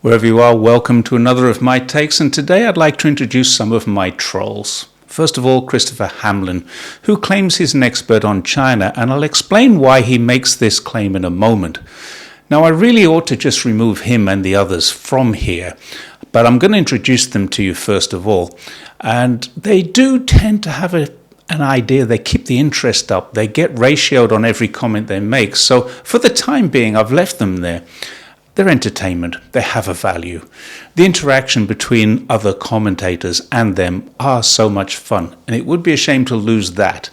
Wherever you are, welcome to another of my takes, and today I'd like to introduce some of my trolls. First of all, Christopher Hamlin, who claims he's an expert on China, and I'll explain why he makes this claim in a moment. Now, I really ought to just remove him and the others from here, but I'm going to introduce them to you first of all. And they do tend to have an idea, they keep the interest up, they get ratioed on every comment they make. So for the time being, I've left them there. They're entertainment, they have a value. The interaction between other commentators and them are so much fun, and it would be a shame to lose that.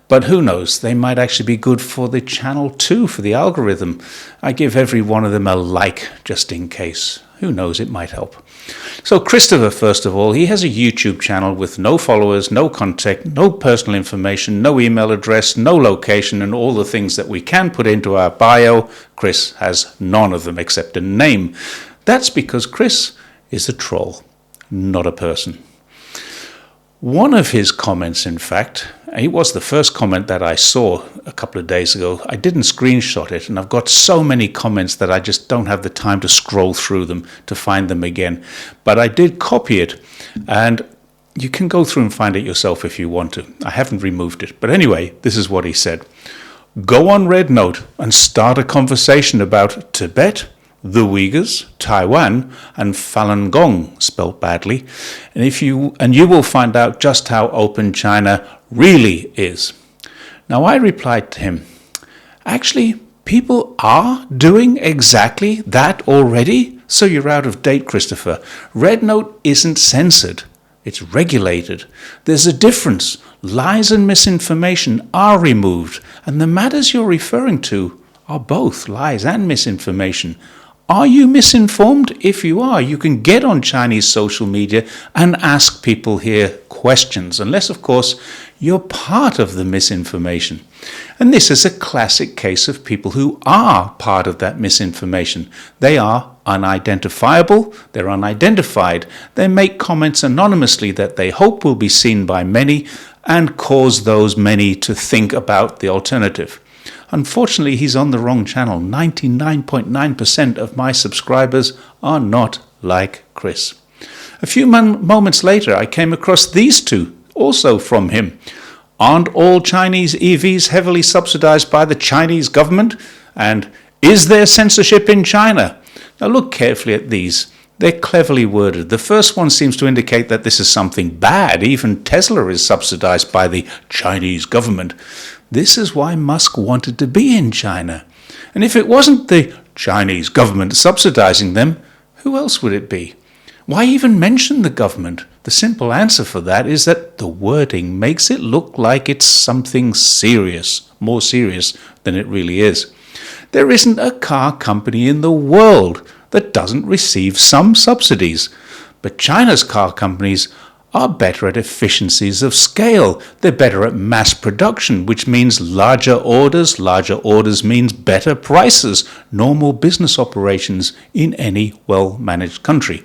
But who knows, they might actually be good for the channel too, for the algorithm. I give every one of them a like, just in case. Who knows, it might help. So Christopher, first of all, he has a YouTube channel with no followers, no contact, no personal information, no email address, no location, and all the things that we can put into our bio. Chris has none of them except a name. That's because Chris is a troll, not a person. One of his comments, in fact, it was the first comment that I saw a couple of days ago. I didn't screenshot it, and I've got so many comments that I just don't have the time to scroll through them to find them again. But I did copy it, and you can go through and find it yourself if you want to. I haven't removed it. But anyway, this is what he said. Go on Red Note and start a conversation about Tibet, the Uyghurs, Taiwan, and Falun Gong, spelt badly, and you will find out just how open China really is. Now, I replied to him, actually, people are doing exactly that already, so you're out of date, Christopher. Red Note isn't censored, it's regulated. There's a difference. Lies and misinformation are removed, and the matters you're referring to are both lies and misinformation. Are you misinformed? If you are, you can get on Chinese social media and ask people here questions, unless, of course, you're part of the misinformation. And this is a classic case of people who are part of that misinformation. They are unidentifiable, they're unidentified, they make comments anonymously that they hope will be seen by many and cause those many to think about the alternative. Unfortunately, he's on the wrong channel. 99.9% of my subscribers are not like Chris. A few moments later, I came across these two, also from him. Aren't all Chinese EVs heavily subsidized by the Chinese government? And is there censorship in China? Now look carefully at these. They're cleverly worded. The first one seems to indicate that this is something bad. Even Tesla is subsidized by the Chinese government. This is why Musk wanted to be in China. And if it wasn't the Chinese government subsidizing them, who else would it be? Why even mention the government? The simple answer for that is that the wording makes it look like it's something serious, more serious than it really is. There isn't a car company in the world that doesn't receive some subsidies. But China's car companies are better at efficiencies of scale. They're better at mass production, which means larger orders. Larger orders means better prices, normal business operations in any well-managed country.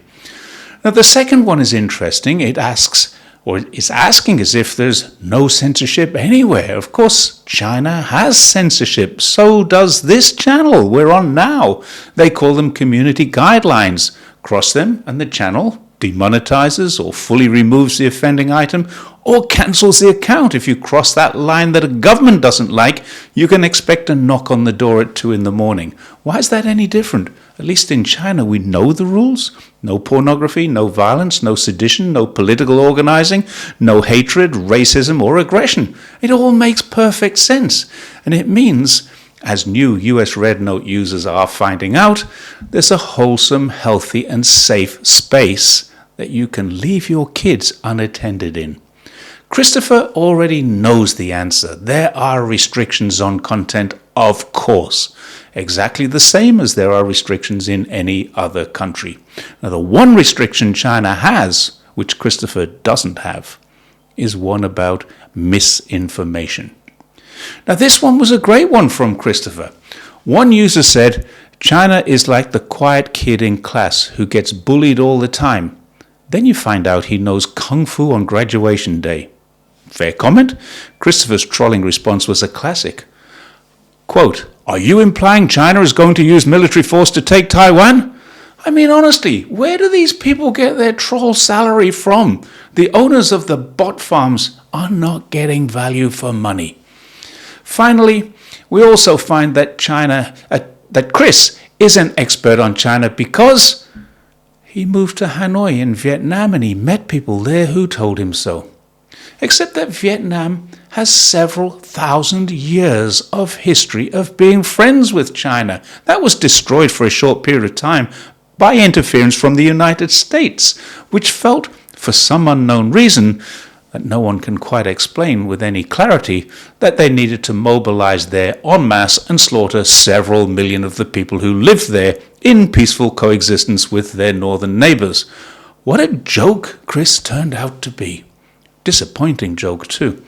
Now, the second one is interesting. It asks, or is asking as if there's no censorship anywhere. Of course, China has censorship. So does this channel we're on now. They call them community guidelines. Cross them and the channel demonetizes or fully removes the offending item or cancels the account. If you cross that line that a government doesn't like, you can expect a knock on the door at 2 a.m. Why is that any different? At least in China, we know the rules. No pornography, no violence, no sedition, no political organizing, no hatred, racism, or aggression. It all makes perfect sense. And it means, as new US Red Note users are finding out, there's a wholesome, healthy, and safe space that you can leave your kids unattended in. Christopher already knows the answer. There are restrictions on content, of course, exactly the same as there are restrictions in any other country. Now, the one restriction China has, which Christopher doesn't have, is one about misinformation. Now, this one was a great one from Christopher. One user said, China is like the quiet kid in class who gets bullied all the time. Then you find out he knows Kung Fu on graduation day. Fair comment? Christopher's trolling response was a classic. Quote, are you implying China is going to use military force to take Taiwan? I mean, honestly, where do these people get their troll salary from? The owners of the bot farms are not getting value for money. Finally, we also find that that Chris is an expert on China because he moved to Hanoi in Vietnam and he met people there who told him so. Except that Vietnam has several thousand years of history of being friends with China. That was destroyed for a short period of time by interference from the United States, which felt, for some unknown reason that no one can quite explain with any clarity, that they needed to mobilize there en masse and slaughter several million of the people who lived there in peaceful coexistence with their northern neighbors. What a joke Chris turned out to be. Disappointing joke too.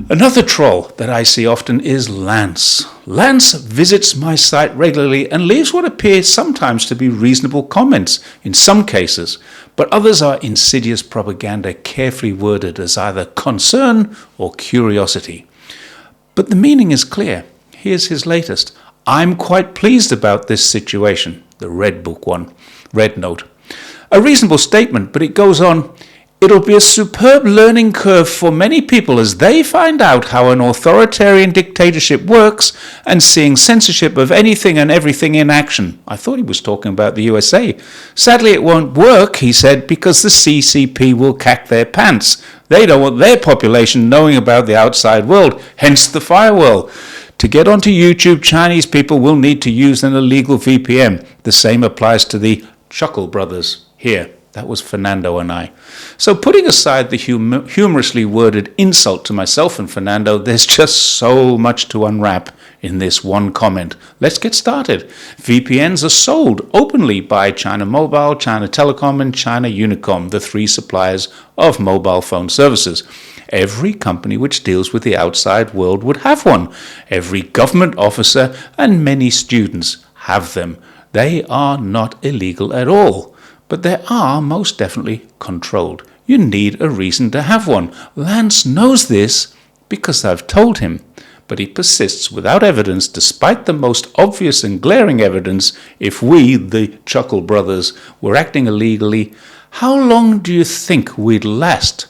Another troll that I see often is Lance. Lance visits my site regularly and leaves what appear sometimes to be reasonable comments in some cases, but others are insidious propaganda carefully worded as either concern or curiosity. But the meaning is clear. Here's his latest. I'm quite pleased about this situation. The Red Book one. Red Note. A reasonable statement, but it goes on. It'll be a superb learning curve for many people as they find out how an authoritarian dictatorship works and seeing censorship of anything and everything in action. I thought he was talking about the USA. Sadly, it won't work, he said, because the CCP will cack their pants. They don't want their population knowing about the outside world, hence the firewall. To get onto YouTube, Chinese people will need to use an illegal VPN. The same applies to the Chuckle brothers here. That was Fernando and I. So putting aside the humorously worded insult to myself and Fernando, there's just so much to unwrap in this one comment. Let's get started. VPNs are sold openly by China Mobile, China Telecom, and China Unicom, the three suppliers of mobile phone services. Every company which deals with the outside world would have one. Every government officer and many students have them. They are not illegal at all. But they are most definitely controlled. You need a reason to have one. Lance knows this because I've told him. But he persists without evidence, despite the most obvious and glaring evidence. If we, the Chuckle brothers, were acting illegally, how long do you think we'd last?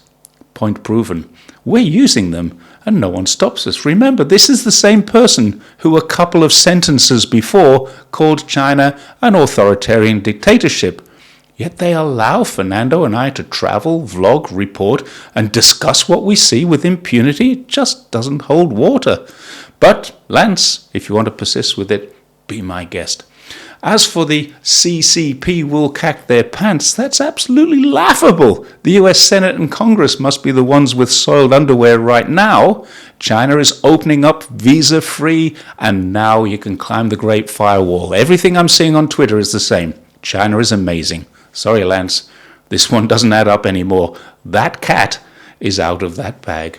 Point proven. We're using them and no one stops us. Remember, this is the same person who a couple of sentences before called China an authoritarian dictatorship. Yet they allow Fernando and I to travel, vlog, report, and discuss what we see with impunity. It just doesn't hold water. But, Lance, if you want to persist with it, be my guest. As for the CCP will cack their pants, that's absolutely laughable. The US Senate and Congress must be the ones with soiled underwear right now. China is opening up visa-free, and now you can climb the Great Firewall. Everything I'm seeing on Twitter is the same. China is amazing. Sorry, Lance, this one doesn't add up anymore. That cat is out of that bag.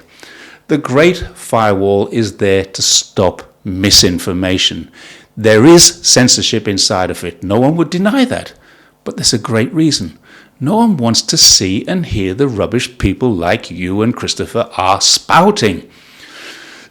The Great Firewall is there to stop misinformation. There is censorship inside of it. No one would deny that. But there's a great reason. No one wants to see and hear the rubbish people like you and Christopher are spouting.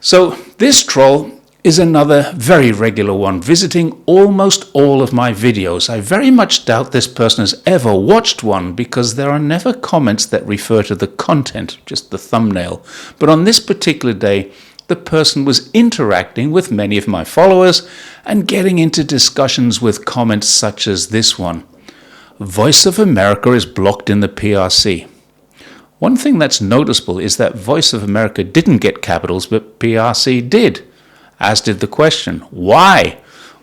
So this troll is another very regular one, visiting almost all of my videos. I very much doubt this person has ever watched one because there are never comments that refer to the content, just the thumbnail. But on this particular day, the person was interacting with many of my followers and getting into discussions with comments such as this one. Voice of America is blocked in the PRC. One thing that's noticeable is that Voice of America didn't get capitals, but PRC did. As did the question, why?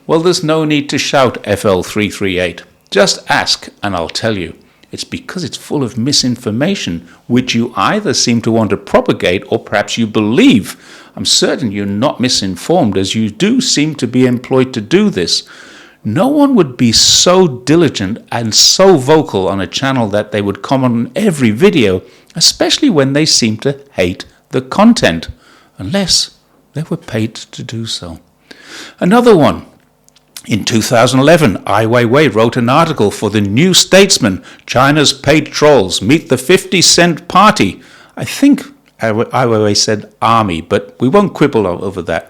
Well, there's no need to shout FL338. Just ask and I'll tell you. It's because it's full of misinformation, which you either seem to want to propagate or perhaps you believe. I'm certain you're not misinformed, as you do seem to be employed to do this. No one would be so diligent and so vocal on a channel that they would comment on every video, especially when they seem to hate the content, unless they were paid to do so. Another one. In 2011, Ai Weiwei wrote an article for the New Statesman, China's Paid Trolls Meet the 50-Cent Party. I think Ai Weiwei said army, but we won't quibble over that.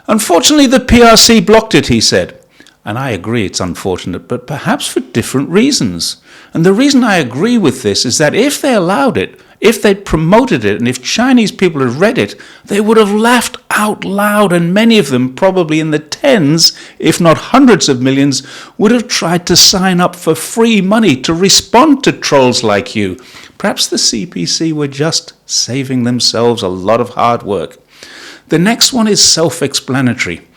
Unfortunately, the PRC blocked it, he said. And I agree it's unfortunate, but perhaps for different reasons. And the reason I agree with this is that if they allowed it, if they promoted it, and if Chinese people had read it, they would have laughed out loud, and many of them, probably in the tens, if not hundreds of millions, would have tried to sign up for free money to respond to trolls like you. Perhaps the CPC were just saving themselves a lot of hard work. The next one is self-explanatory.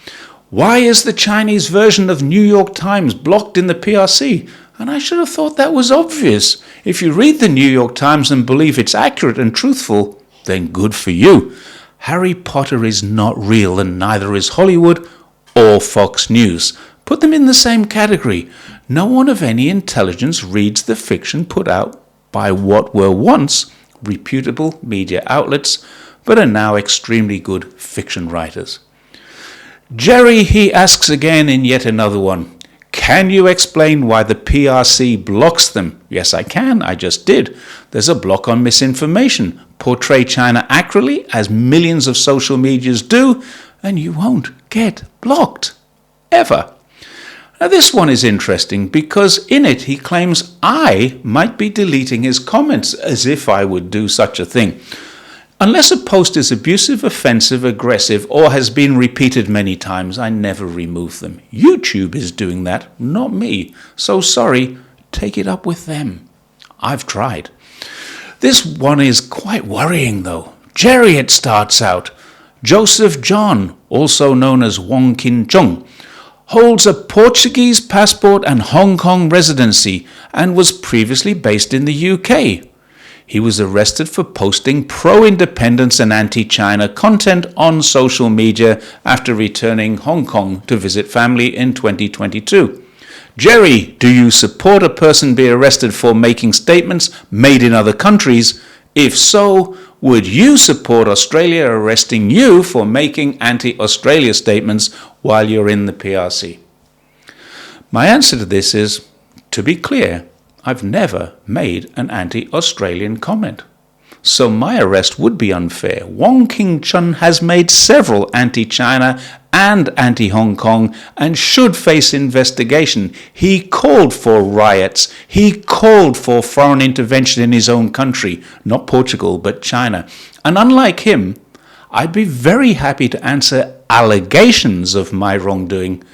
Why is the Chinese version of New York Times blocked in the PRC? And I should have thought that was obvious. If you read the New York Times and believe it's accurate and truthful, then good for you. Harry Potter is not real, and neither is Hollywood or Fox News. Put them in the same category. No one of any intelligence reads the fiction put out by what were once reputable media outlets, but are now extremely good fiction writers. Jerry, he asks again in yet another one. Can you explain why the PRC blocks them? Yes, I can. I just did. There's a block on misinformation. Portray China accurately, as millions of social medias do, and you won't get blocked. Ever. Now, this one is interesting because in it he claims I might be deleting his comments, as if I would do such a thing. Unless a post is abusive, offensive, aggressive, or has been repeated many times, I never remove them. YouTube is doing that, not me. So sorry, take it up with them. I've tried. This one is quite worrying, though. Jerry, it starts out. Joseph John, also known as Wong Kin Chung, holds a Portuguese passport and Hong Kong residency and was previously based in the UK. He was arrested for posting pro-independence and anti-China content on social media after returning Hong Kong to visit family in 2022. Jerry, do you support a person be arrested for making statements made in other countries? If so, would you support Australia arresting you for making anti-Australia statements while you're in the PRC? My answer to this is, to be clear, I've never made an anti-Australian comment. So my arrest would be unfair. Wong King Chun has made several anti-China and anti-Hong Kong and should face investigation. He called for riots. He called for foreign intervention in his own country, not Portugal, but China. And unlike him, I'd be very happy to answer allegations of my wrongdoing,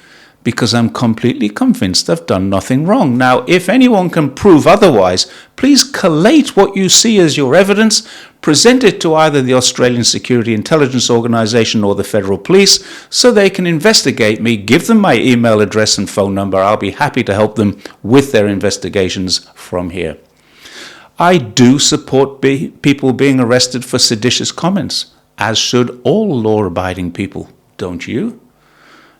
because I'm completely convinced I've done nothing wrong. Now, if anyone can prove otherwise, please collate what you see as your evidence, present it to either the Australian Security Intelligence Organisation or the Federal Police so they can investigate me, give them my email address and phone number. I'll be happy to help them with their investigations from here. I do support people being arrested for seditious comments, as should all law-abiding people, don't you?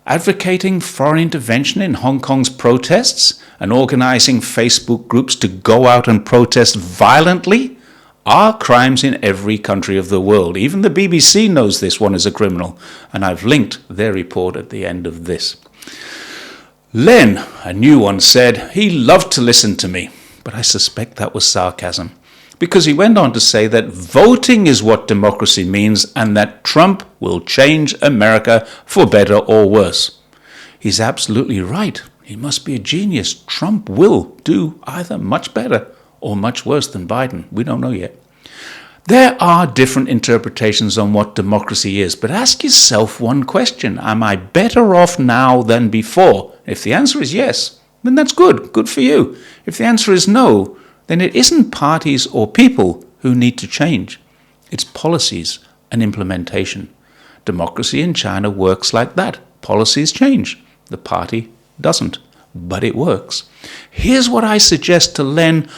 Advocating foreign intervention in Hong Kong's protests and organizing Facebook groups to go out and protest violently are crimes in every country of the world. Even the BBC knows this one is a criminal, and I've linked their report at the end of this. Len, a new one, said he loved to listen to me, but I suspect that was sarcasm, because he went on to say that voting is what democracy means and that Trump will change America for better or worse. He's absolutely right. He must be a genius. Trump will do either much better or much worse than Biden. We don't know yet. There are different interpretations on what democracy is, but ask yourself one question. Am I better off now than before? If the answer is yes, then that's good. Good for you. If the answer is no, then it isn't parties or people who need to change. It's policies and implementation. Democracy in China works like that. Policies change. The party doesn't, but it works. Here's what I suggest to Len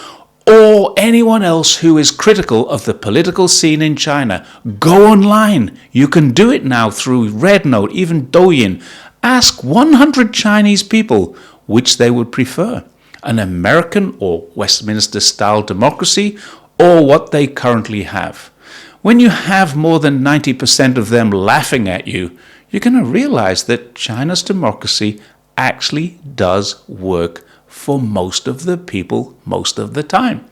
or anyone else who is critical of the political scene in China. Go online. You can do it now through RedNote, even Douyin. Ask 100 Chinese people which they would prefer. An American or Westminster-style democracy, or what they currently have. When you have more than 90% of them laughing at you, you're going to realize that China's democracy actually does work for most of the people most of the time.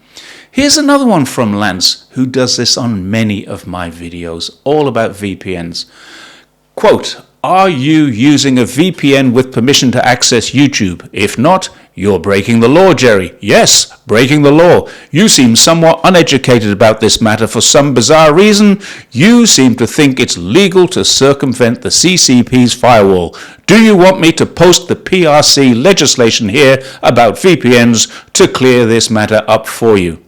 Here's another one from Lance, who does this on many of my videos, all about VPNs. Quote, Are you using a VPN with permission to access YouTube? If not, you're breaking the law, Jerry. Yes, breaking the law. You seem somewhat uneducated about this matter for some bizarre reason. You seem to think it's legal to circumvent the CCP's firewall. Do you want me to post the PRC legislation here about VPNs to clear this matter up for you?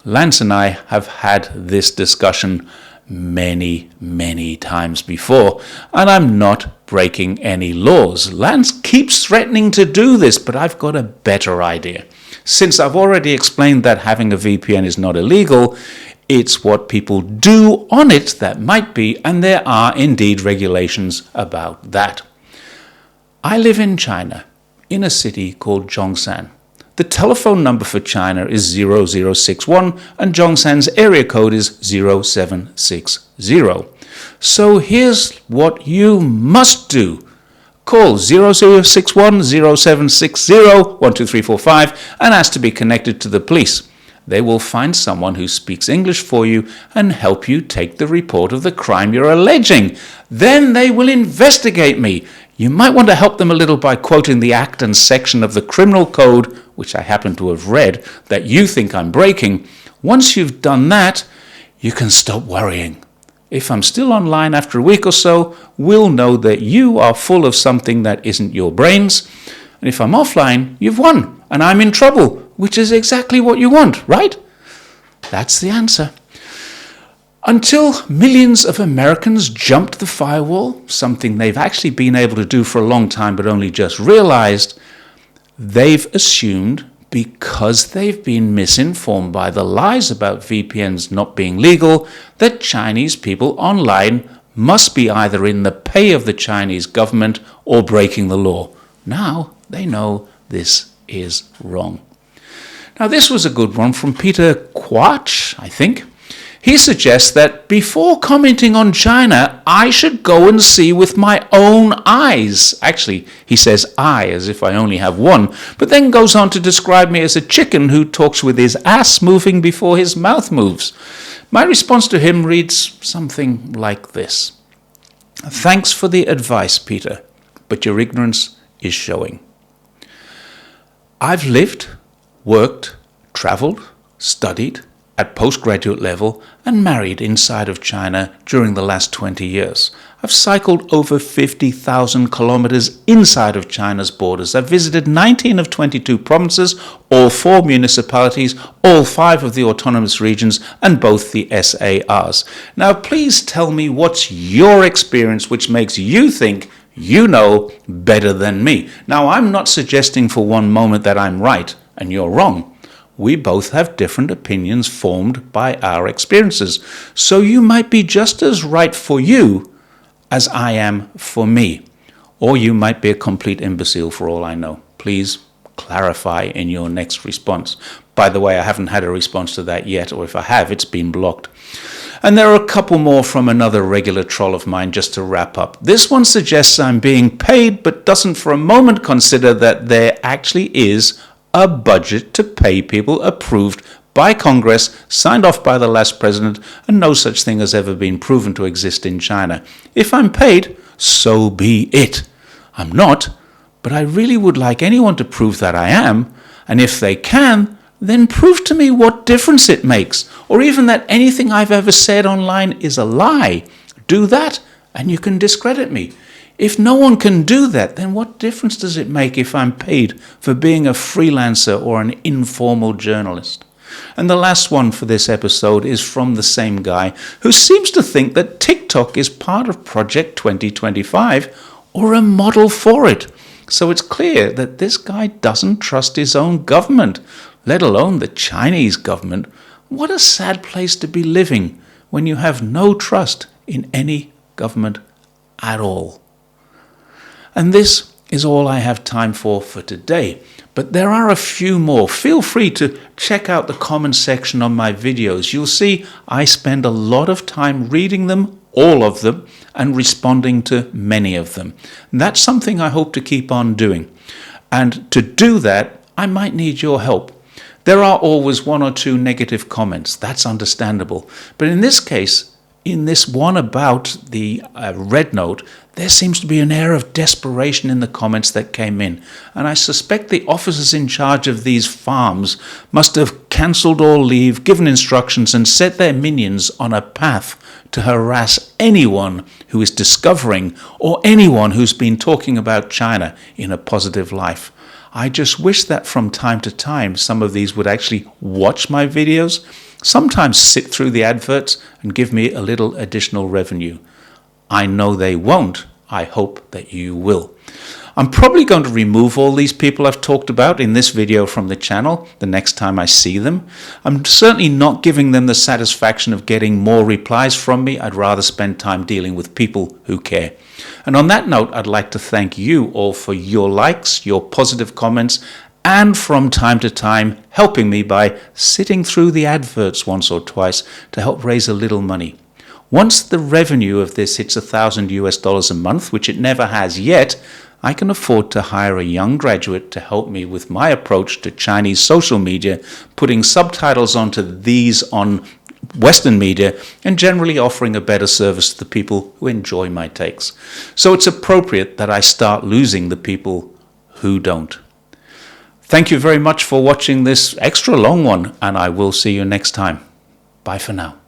Lance and I have had this discussion many times before, and I'm not breaking any laws. Lance keeps threatening to do this, but I've got a better idea. Since I've already explained that having a VPN is not illegal, it's what people do on it that might be, and there are indeed regulations about that. I live in China, in a city called Zhongshan. The telephone number for China is 0061 and Zhongshan's area code is 0760. So here's what you must do. Call 0061 0760 12345 and ask to be connected to the police. They will find someone who speaks English for you and help you take the report of the crime you're alleging. Then they will investigate me. You might want to help them a little by quoting the act and section of the criminal code, which I happen to have read, that you think I'm breaking. Once you've done that, you can stop worrying. If I'm still online after a week or so, we'll know that you are full of something that isn't your brains. And if I'm offline, you've won, and I'm in trouble, which is exactly what you want, right? That's the answer. Until millions of Americans jumped the firewall, something they've actually been able to do for a long time but only just realized, they've assumed, because they've been misinformed by the lies about VPNs not being legal, that Chinese people online must be either in the pay of the Chinese government or breaking the law. Now they know this is wrong. Now this was a good one from Peter Quach, I think. He suggests that before commenting on China, I should go and see with my own eyes. Actually, he says I, as if I only have one, but then goes on to describe me as a chicken who talks with his ass moving before his mouth moves. My response to him reads something like this. Thanks for the advice, Peter, but your ignorance is showing. I've lived, worked, traveled, studied, at postgraduate level and married inside of China during the last 20 years. I've cycled over 50,000 kilometers inside of China's borders. I've visited 19 of 22 provinces, all 4 municipalities, all 5 of the autonomous regions, and both the SARs. Now, please tell me what's your experience which makes you think you know better than me. Now, I'm not suggesting for one moment that I'm right and you're wrong. We both have different opinions formed by our experiences. So you might be just as right for you as I am for me. Or you might be a complete imbecile for all I know. Please clarify in your next response. By the way, I haven't had a response to that yet, or if I have, it's been blocked. And there are a couple more from another regular troll of mine just to wrap up. This one suggests I'm being paid, but doesn't for a moment consider that there actually is a budget to pay people approved by Congress, signed off by the last president, and no such thing has ever been proven to exist in China. If I'm paid, so be it. I'm not, but I really would like anyone to prove that I am, and if they can, then prove to me what difference it makes, or even that anything I've ever said online is a lie. Do that, and you can discredit me. If no one can do that, then what difference does it make if I'm paid for being a freelancer or an informal journalist? And the last one for this episode is from the same guy who seems to think that TikTok is part of Project 2025 or a model for it. So it's clear that this guy doesn't trust his own government, let alone the Chinese government. What a sad place to be living when you have no trust in any government at all. And this is all I have time for today. But there are a few more. Feel free to check out the comment section on my videos. You'll see I spend a lot of time reading them, all of them, and responding to many of them. And that's something I hope to keep on doing. And to do that, I might need your help. There are always 1 or 2 negative comments. That's understandable. But in this case, in this one about the red note, there seems to be an air of desperation in the comments that came in. And I suspect the officers in charge of these farms must have cancelled all leave, given instructions, and set their minions on a path to harass anyone who is discovering or anyone who's been talking about China in a positive light. I just wish that from time to time some of these would actually watch my videos, sometimes sit through the adverts and give me a little additional revenue. I know they won't. I hope that you will. I'm probably going to remove all these people I've talked about in this video from the channel the next time I see them. I'm certainly not giving them the satisfaction of getting more replies from me. I'd rather spend time dealing with people who care. And on that note, I'd like to thank you all for your likes, your positive comments, and from time to time helping me by sitting through the adverts once or twice to help raise a little money. Once the revenue of this hits $1,000 a month, which it never has yet, I can afford to hire a young graduate to help me with my approach to Chinese social media, putting subtitles onto these on Western media, and generally offering a better service to the people who enjoy my takes. So it's appropriate that I start losing the people who don't. Thank you very much for watching this extra long one, and I will see you next time. Bye for now.